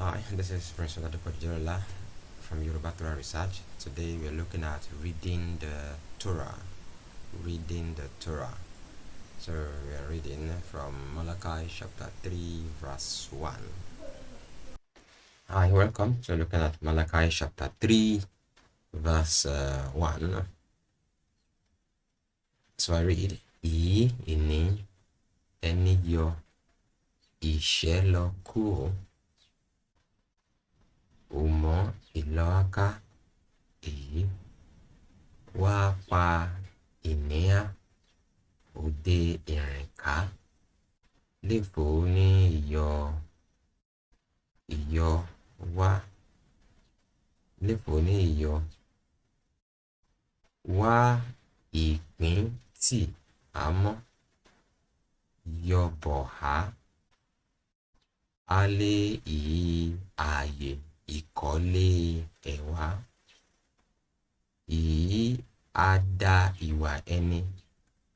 Hi, this is Prince Oladepojola from Yoruba Torah Research. Today we are looking at reading the Torah. Reading the Torah. So we are reading from Malakhi chapter 3 verse 1. Hi, welcome. So looking at Malakhi chapter 3 verse 1. So I read, ini eni yo ishelo ku umo iloaka wá pa ìníà òde ìrìnká léfò ní ìyọ wá léfò ní ìyọ wá ìpín tì àmọ́ yọ bọ̀há álé ìyí ààyè ìkọ́lé ẹ̀wá ìyí á dá ìwà ẹni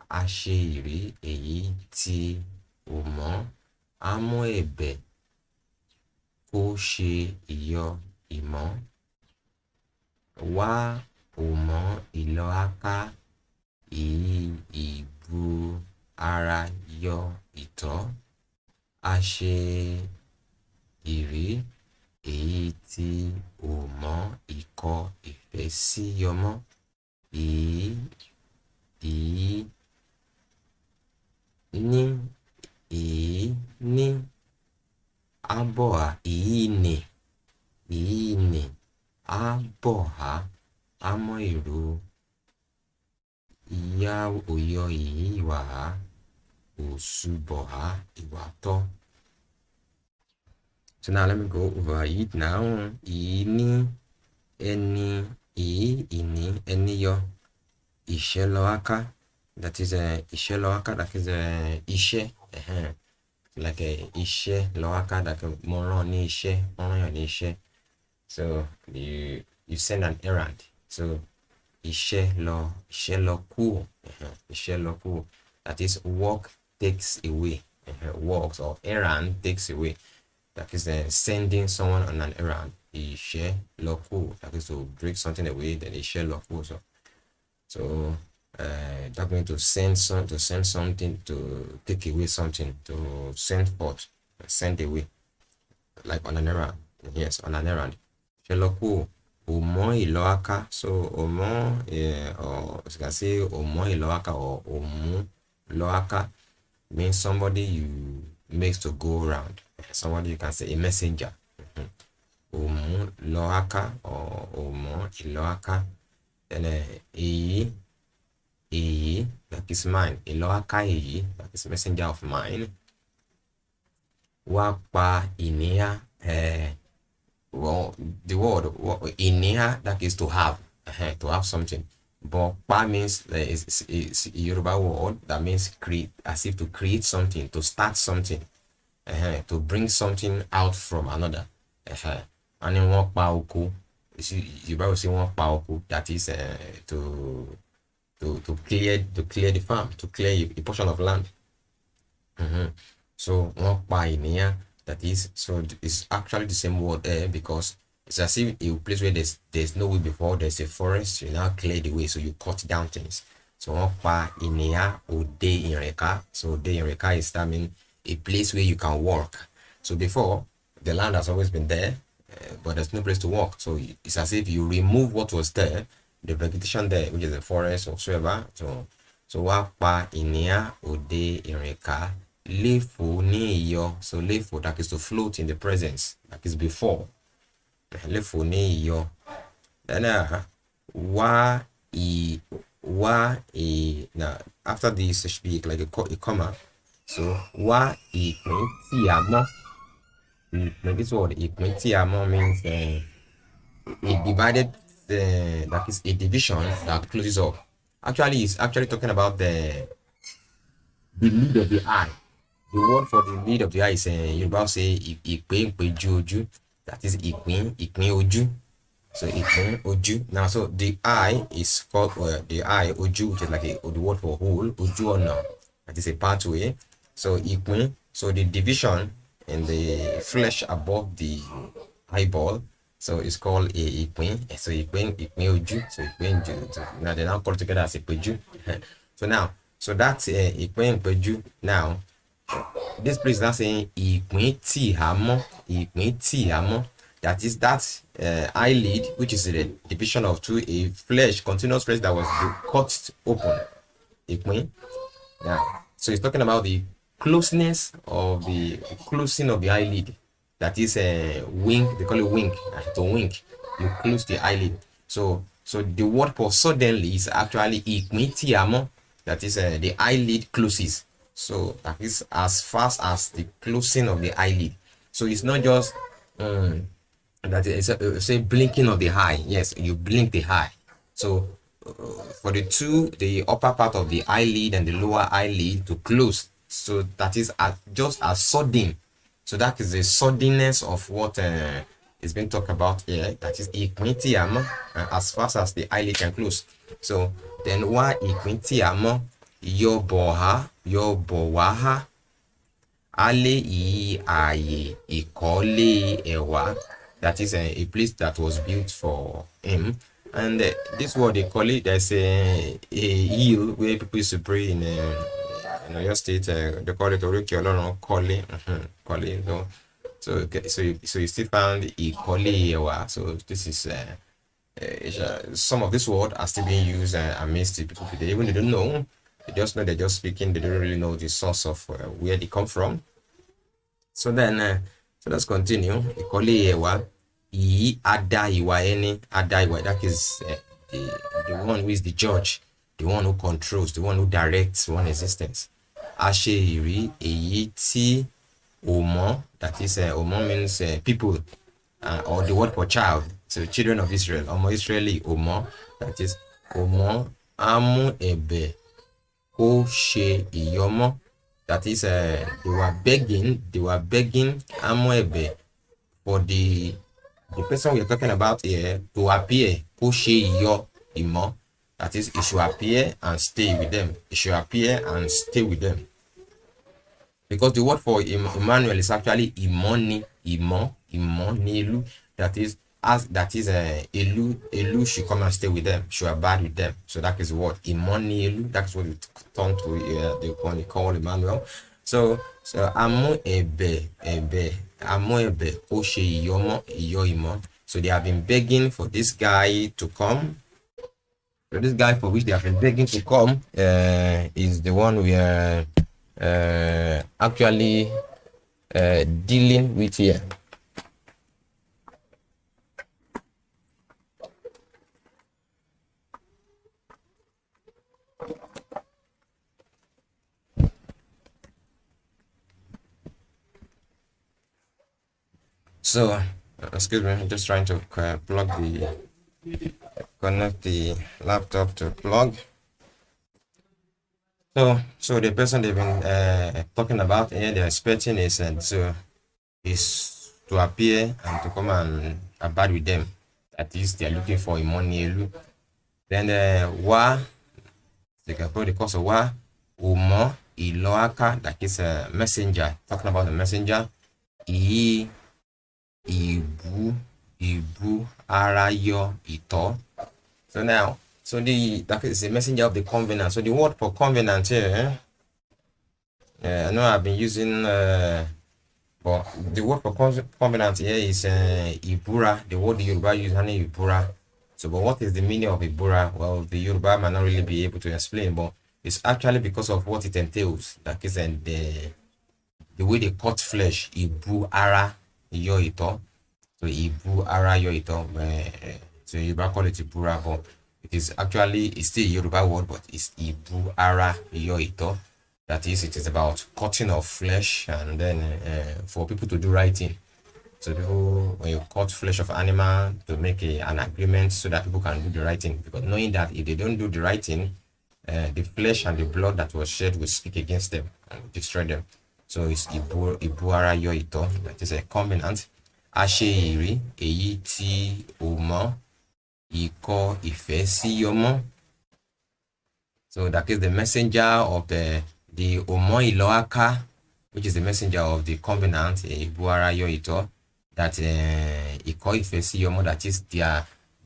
a ṣe ìrí èyí tí ò mọ́ á mú ẹ̀bẹ̀ kó ṣe ìyọ ìmọ̀ wá ò mọ́ ìlọ áká ìyí ìbu ara yọ ìtọ́ a ṣe ìrí èyí tí ò mọ́ ìkọ ìfẹ́ sí yọmọ́ ìyí ní abọ̀há ìyí nì abọ̀há ámọ́ ìró ìyá òyọ ìyí ìwàhá òṣùbọ̀há ìwà tọ́. So now let me go over it now. Ìní ẹni ìní ẹni yọ ìṣẹ́lọ́wáká. That is ìṣẹ́lọ́wáká, that is iṣẹ́. Like iṣẹ́ lọ́wáká, that mo rán ní iṣẹ́, wọ́n rán yàn ní iṣẹ́. So you send an errand. So iṣẹ́ lọ kú. Iṣẹ́ lọ kú. That is work takes away. Works or errand takes away. That is sending someone on an errand. Iṣẹ́ lọ kú. That is to break something away. Then iṣẹ́ lọ kú. So that means to send something, to take away something, to send forth, send away, like on an errand. Yes, on an errand. Iṣẹ́ lọ kú. Omo iloaka. So omo, or you can say omo iloaka or omu loaka means somebody you makes to go around. Somebody you can say a messenger. Omu loaka or omo iloaka. Then that is mine. Iloaka that is messenger of mine. Wapa inia. Well, the word inia, that is to have something. But pa means is a Yoruba word that means create, as if to create something, to start something, to bring something out from another. And in one pa oku, Yoruba will say one pa oku, that is to clear the farm, to clear a portion of land. So one pa inia. That is, so it's actually the same word there, because it's as if a place where there's no way before, there's a forest, you now clear the way, so you cut down things. So pa inia or de inreka. So de inreka is, that mean a place where you can walk. So before, the land has always been there, but there's no place to walk. So it's as if you remove what was there, the vegetation there, which is the forest or whatsoever. So pa inia or de inreka. Lefo ni yo. So lefo, that is to float in the presence, that is before. Lefo ni yo. Then now after this speak like a comma. So this word means a divided, that is a division that closes up. Actually, it's actually talking about the lid of the eye. The word for the lid of the eye is Yoruba say ìpín ojú. That is ìpín ojú. So ìpín ojú. Now, so the eye is called the eye ojú, which is like the word for hole. Ojú ọ̀nà. That is a pathway. So ìpín. So the division in the flesh above the eyeball. So it's called a ìpín. So ìpín ojú. So ìpín ojú. So now they now call it together as ìpéjú. So now, so that's ìpín ìpéjú. Now, this place is now saying ìpín tí a mọ́. Ìpín tí a mọ́. That is that eyelid, which is the division of two, a flesh, continuous flesh that was cut open. Ìpín. Now, so it's talking about the closeness of the closing of the eyelid. That is a wink. They call it wink. To wink, you close the eyelid. So the word for suddenly is actually ìpín tí a mọ́. That is the eyelid closes. So that is as fast as the closing of the eyelid. So it's not just that is say blinking of the eye. Yes, you blink the eye. So for the upper part of the eyelid and the lower eyelid to close. So that is just as sudden. So that is the suddenness of what is being talked about here. That is ìpín tí a mọ́, as fast as the eyelid can close. So then why ìpín tí a mọ́ yọ bọ̀ wá alé yìí ààyè ìkọ́lé ẹ̀wà. That is a place that was built for him. And this word they call it, there's a hill where people used to pray in your state. They call it Oriki Olorun Kole. Kole. So you still found Ikole Ewa. So this is some of this word are still being used amidst the people today. Even they don't know, they just know they're just speaking. They don't really know the source of where they come from. So then, so let's continue. Ikole Ewa. Ada iwa eni, that is the one who is the judge, the one who controls, the one who directs one existence. Ashe iri èyí tí omo, that is omo means people, or the word for child. So children of Israel, omo Israeli omo, that is omo amu ebe kó ṣe ìyọmọ. That is they were begging amu ebe for the person we are talking about here to appear, kó ṣe ìyọ ìmọ̀. That is, it should appear and stay with them. It should appear and stay with them. Because the word for Emmanuel is actually imoni, elu. That is, elu should come and stay with them, should abide with them. So that is the word imoni elu. That's what we turn to the one they call Emmanuel. So amu ebe ó ṣe ìyọ ìmọ̀. So they have been begging for this guy to come. So this guy for which they have been begging to come is the one we are actually dealing with here. So, excuse me, I'm just trying to connect the laptop to plug. So the person they've been talking about here, they're expecting is to appear and to come and abide with them. At least they're looking for Imonielu. Then they can put the course of wa umo iloaka, that is a messenger. Talking about the messenger. Ibu arayo ito. So now, that is the messenger of the covenant. So the word for covenant here, I know I've been using, but the word for covenant here is ibura. The word the Yoruba use, ibura. So, but what is the meaning of ibura? Well, the Yoruba might not really be able to explain, but it's actually because of what it entails. That is the way they cut flesh. Ibu ara yo ito. So Ibu ara yo ito. So Yoruba call it ibura, but it's still a Yoruba word, but it's Ibu ara yo ito. That is, it is about cutting of flesh, and then for people to do writing. So people, when you cut flesh of animal, to make an agreement so that people can do the writing, because knowing that if they don't do the writing, the flesh and the blood that was shed will speak against them and destroy them. So it's Ibu ara yo ito. That is a covenant. Ashe iri èyí tí o mọ̀ ìkọ̀ ìfẹ́ sí ọmọ. So that is the messenger of the Omo Iloaka, which is the messenger of the covenant, Ibu ara yo ito. that Iko Ifesi Yomo, that is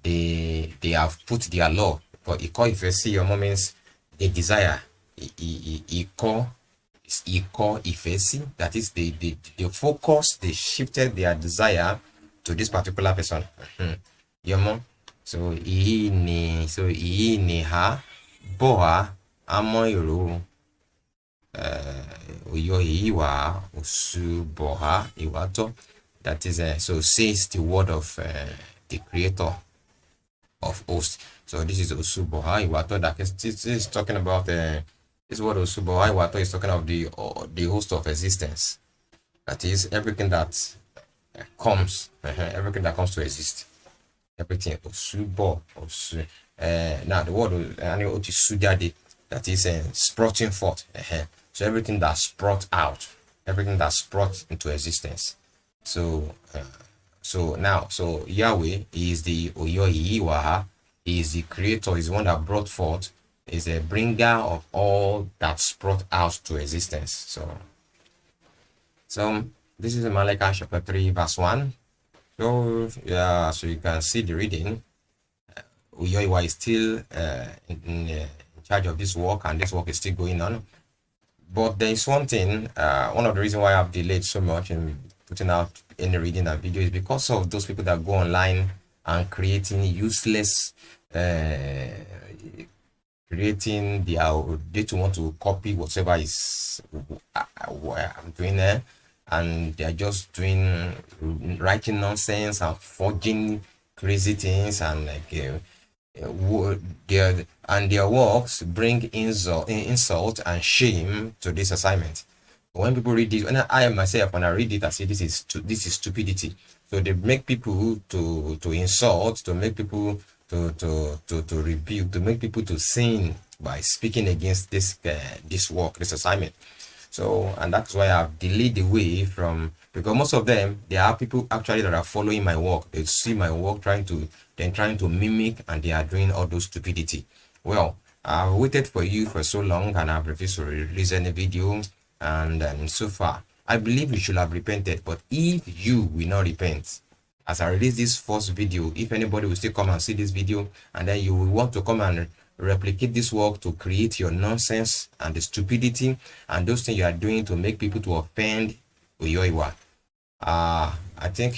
they have put their law. But Iko Ifesi Yomo means a desire. Iko Ifesi, that is the focus, they shifted their desire to this particular person. Yomo. So ni ha boa amoiro uyo iwa usu boha iwato. That is so says the word of the creator of hosts. So this is usu boha iwato. That is talking about this word usu boha iwato is talking of the host of existence. That is everything that comes, everything that comes to exist. Everything osubo osu. Now the word that is sprouting forth. So everything that sprout out, everything that sprout into existence. So so Yahweh is the Oyoyiwaha, he is the creator, is the one that brought forth, is a bringer of all that sprout out to existence. So this is Malakhi chapter 3 verse 1. So yeah, so you can see the reading. Uyoiwa is still in charge of this work, and this work is still going on. But there is one thing, one of the reasons why I've delayed so much in putting out any reading and video is because of those people that go online and creating useless, creating they to want to copy whatever is I'm doing there. And they're just writing nonsense and forging crazy things, and like their works bring insult and shame to this assignment. When people read this, when I myself, when I read it, I say this is stupidity. So they make people to insult, to make people to rebuke, to make people to sin by speaking against this work, this assignment. So, and that's why I've delayed the way from, because most of them, there are people actually that are following my work. They see my work, trying to mimic, and they are doing all those stupidity. Well, I've waited for you for so long, and I've refused to release any video, and so far, I believe you should have repented. But if you will not repent, as I release this first video, if anybody will still come and see this video, and then you will want to come and replicate this work to create your nonsense and the stupidity and those things you are doing to make people to offend Uyoiwa, I think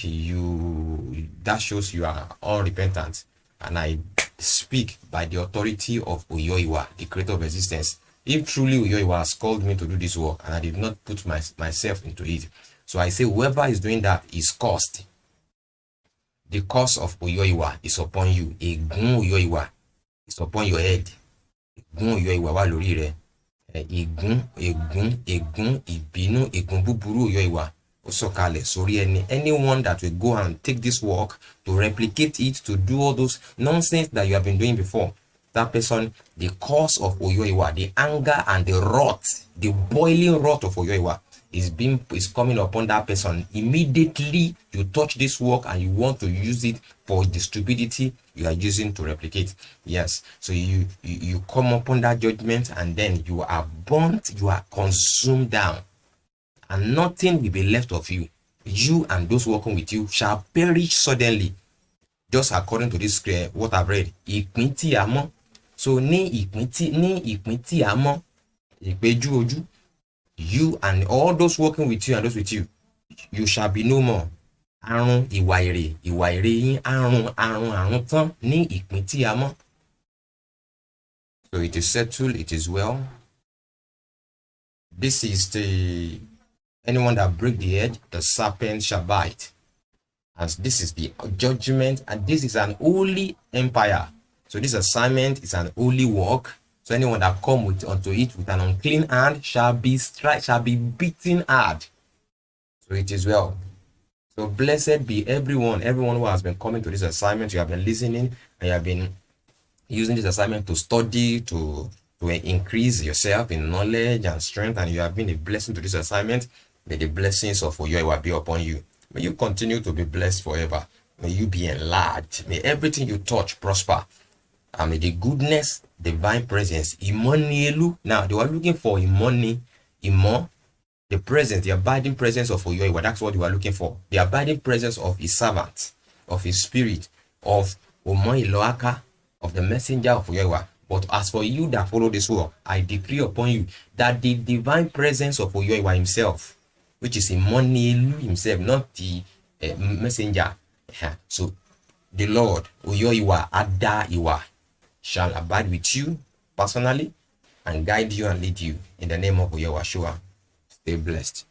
that shows you are unrepentant. And I speak by the authority of Uyoiwa, the creator of existence. If truly Uyoiwa has called me to do this work and I did not put myself into it, so I say whoever is doing that is cursed. The curse of Uyoiwa is upon you. Egun Uyoiwa is upon your head. Egun Uyoiwa wà lórí rẹ. Egun ìbínú, egun búburú Uyoiwa ó sọ̀kalẹ̀ sórí anyone that will go and take this work to replicate it, to do all those nonsense that you have been doing before. That person, the cause of Uyoiwa, the anger and the wrath, the boiling wrath of Uyoiwa is coming upon that person. Immediately you touch this work and you want to use it for the stupidity you are using to replicate. Yes, so you come upon that judgment, and then you are burnt, you are consumed down, and nothing will be left of you. You and those working with you shall perish suddenly, just according to this what I've read. Ìpín tí a mọ̀. So ní ìpín tí a mọ̀, ìpéjú ojú, you and all those working with you and those with you, you shall be no more. Àrùn ìwà èrè yín àrùn tán ní ìpín tí a mọ̀. So it is settled, it is well. This is anyone that break the edge, the serpent shall bite. And this is the judgment, and this is an holy empire. So this assignment is an holy work. So anyone that come unto it with an unclean hand shall be beaten hard. So it is well. So blessed be everyone who has been coming to this assignment. You have been listening, and you have been using this assignment to study, to increase yourself in knowledge and strength, and you have been a blessing to this assignment. May the blessings of Uyoiwa be upon you. May you continue to be blessed forever. May you be enlarged. May everything you touch prosper. And may the goodness, divine presence, Imonielu. Now, they were looking for Imo. The presence, the abiding presence of Oyoiwa. That's what you are looking for. The abiding presence of his servant, of his spirit, of Omoiloaka, of the messenger of Oyoiwa. But as for you that follow this work, I decree upon you that the divine presence of Oyoiwa himself, which is Imonielu himself, not the messenger. So the Lord, Oyoiwa, Ada Iwa, shall abide with you personally and guide you and lead you in the name of Oyoiwa. Stay blessed.